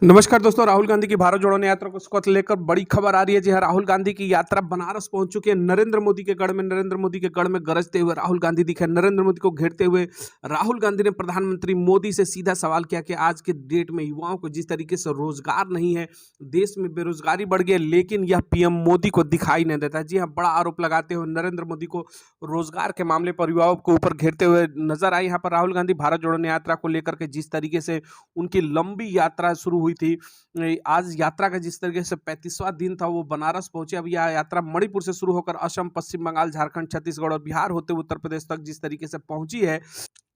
नमस्कार दोस्तों, राहुल गांधी की भारत जोड़ो यात्रा को लेकर बड़ी खबर आ रही है। जी हाँ, राहुल गांधी की यात्रा बनारस पहुंच चुकी है। नरेंद्र मोदी के गढ़ में गरजते हुए राहुल गांधी दिखे। नरेंद्र मोदी को घेरते हुए राहुल गांधी ने प्रधानमंत्री मोदी से सीधा सवाल किया कि आज के डेट में युवाओं को जिस तरीके से रोजगार नहीं है, देश में बेरोजगारी बढ़ गई है, लेकिन यह पीएम मोदी को दिखाई नहीं देता। जी हाँ, बड़ा आरोप लगाते हुए नरेंद्र मोदी को रोजगार के मामले पर युवाओं को ऊपर घेरते हुए नजर आए। यहाँ पर राहुल गांधी भारत जोड़ो यात्रा को लेकर के जिस तरीके से उनकी लंबी यात्रा शुरू हुई थी, आज यात्रा का जिस तरीके से 35वां दिन था, वो बनारस पहुंचे। अब यह यात्रा मणिपुर से शुरू होकर असम, पश्चिम बंगाल, झारखंड, छत्तीसगढ़ और बिहार होते हुए उत्तर प्रदेश तक जिस तरीके से पहुंची है,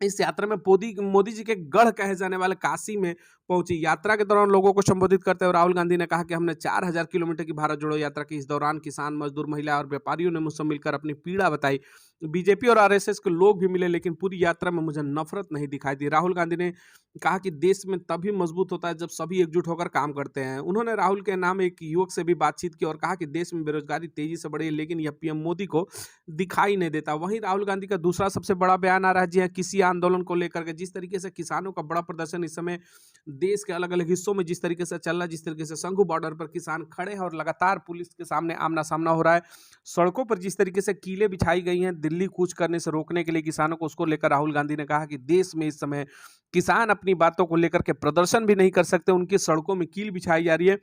इस यात्रा में मोदी जी के गढ़ कहे जाने वाले काशी में पहुंची। यात्रा के दौरान लोगों को संबोधित करते हुए राहुल गांधी ने कहा कि हमने 4000 किलोमीटर की भारत जोड़ो यात्रा की। इस दौरान किसान, मजदूर, महिला और व्यापारियों ने मुझसे मिलकर अपनी पीड़ा बताई। बीजेपी और आरएसएस के लोग भी मिले, लेकिन पूरी यात्रा में मुझे नफरत नहीं दिखाई दी। राहुल गांधी ने कहा कि देश में तभी मजबूत होता है जब सभी एकजुट होकर काम करते हैं। उन्होंने राहुल के नाम एक युवक से भी बातचीत की और कहा कि देश में बेरोजगारी तेजी से बढ़ी है, लेकिन यह पीएम मोदी को दिखाई नहीं देता। वहीं राहुल गांधी का दूसरा सबसे बड़ा बयान आ रहा है। जी हाँ, किसी आंदोलन को लेकर के जिस तरीके से किसानों का बड़ा प्रदर्शन इस समय देश के अलग अलग हिस्सों में जिस तरीके से चल रहा है, जिस तरीके से संघू बॉर्डर पर किसान खड़े हैं और लगातार पुलिस के सामने आमना सामना हो रहा है, सड़कों पर जिस तरीके से कीलें बिछाई गई हैं दिल्ली कूच करने से रोकने के लिए किसानों को, उसको लेकर राहुल गांधी ने कहा कि देश में इस समय किसान अपनी बातों को लेकर के प्रदर्शन भी नहीं कर सकते, उनकी सड़कों में कील बिछाई जा रही है,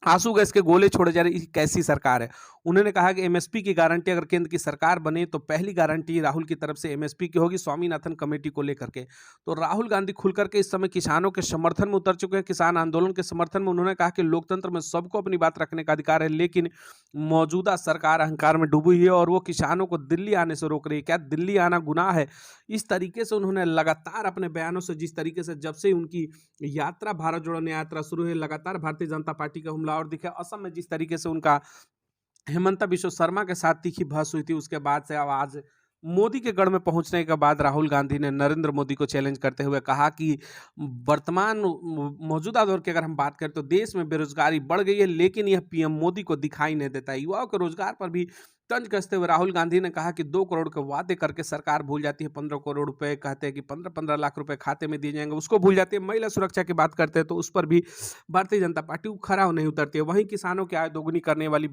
आंसू गैस के गोले छोड़े जा रहे। ये कैसी सरकार है। उन्होंने कहा कि एमएसपी की गारंटी अगर केंद्र की सरकार बने तो पहली गारंटी राहुल की तरफ से एमएसपी की होगी, स्वामीनाथन कमेटी को लेकर के। तो राहुल गांधी खुलकर के इस समय किसानों के समर्थन में उतर चुके हैं। किसान आंदोलन के समर्थन में उन्होंने कहा कि लोकतंत्र में सबको अपनी बात रखने का अधिकार है, लेकिन मौजूदा सरकार अहंकार में डूबी हुई है और वो किसानों को दिल्ली आने से रोक रही है। क्या दिल्ली आना गुनाह है? इस तरीके से उन्होंने लगातार अपने बयानों से, जिस तरीके से जब से उनकी यात्रा भारत जोड़ो यात्रा शुरू है, लगातार भारतीय जनता पार्टी का हमला और दिखा। असम में जिस तरीके से उनका हेमंता बिश्व शर्मा के साथ तीखी बहस हुई थी, उसके बाद से अब आज मोदी के गढ़ में पहुंचने के बाद राहुल गांधी ने नरेंद्र मोदी को चैलेंज करते हुए कहा कि वर्तमान मौजूदा दौर की अगर हम बात करें तो देश में बेरोजगारी बढ़ गई है, लेकिन यह पीएम मोदी को दिखाई नहीं देता। युवाओं के रोजगार पर भी तंज कसते हुए राहुल गांधी ने कहा कि 2 करोड़ के वादे करके सरकार भूल जाती है 15 करोड़ रुपए, कहते हैं कि 15-15 लाख रुपए खाते में दिए जाएंगे, उसको भूल जाती है। महिला सुरक्षा की बात करते हैं तो उस पर भी भारतीय जनता पार्टी खरा नहीं उतरती है। वहीं किसानों की आय दोगुनी करने वाली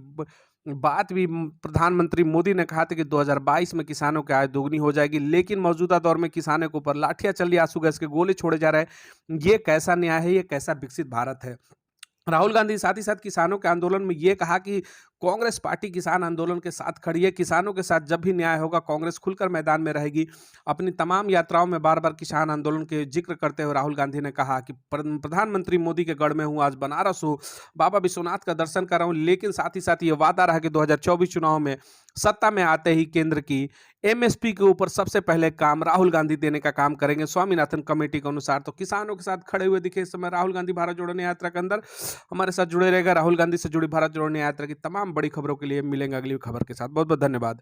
बात भी प्रधानमंत्री मोदी ने कहा था कि 2022 में किसानों की आय दोगुनी हो जाएगी, लेकिन मौजूदा दौर में किसानों के ऊपर लाठियां चल रही, आंसू गैस के गोले छोड़े जा रहे हैं। ये कैसा न्याय है? ये कैसा विकसित भारत है? राहुल गांधी साथ ही साथ किसानों के आंदोलन में ये कहा कि कांग्रेस पार्टी किसान आंदोलन के साथ खड़ी है, किसानों के साथ जब भी न्याय होगा कांग्रेस खुलकर मैदान में रहेगी। अपनी तमाम यात्राओं में बार बार किसान आंदोलन के जिक्र करते हुए राहुल गांधी ने कहा कि प्रधानमंत्री मोदी के गढ़ में हूँ, आज बनारस हूँ, बाबा विश्वनाथ का दर्शन कर रहा हूँ, लेकिन साथ ही साथ ये वादा रहा कि 2024 चुनाव में सत्ता में आते ही केंद्र की एमएसपी के ऊपर सबसे पहले काम राहुल गांधी देने का काम करेंगे, स्वामीनाथन कमेटी के अनुसार। तो किसानों के साथ खड़े हुए दिखे इस समय राहुल गांधी भारत जोड़ो यात्रा के अंदर। हमारे साथ जुड़े रहेगा। राहुल गांधी से जुड़ी भारत जोड़ो यात्रा की तमाम बड़ी खबरों के लिए मिलेंगे अगली खबर के साथ। बहुत बहुत धन्यवाद।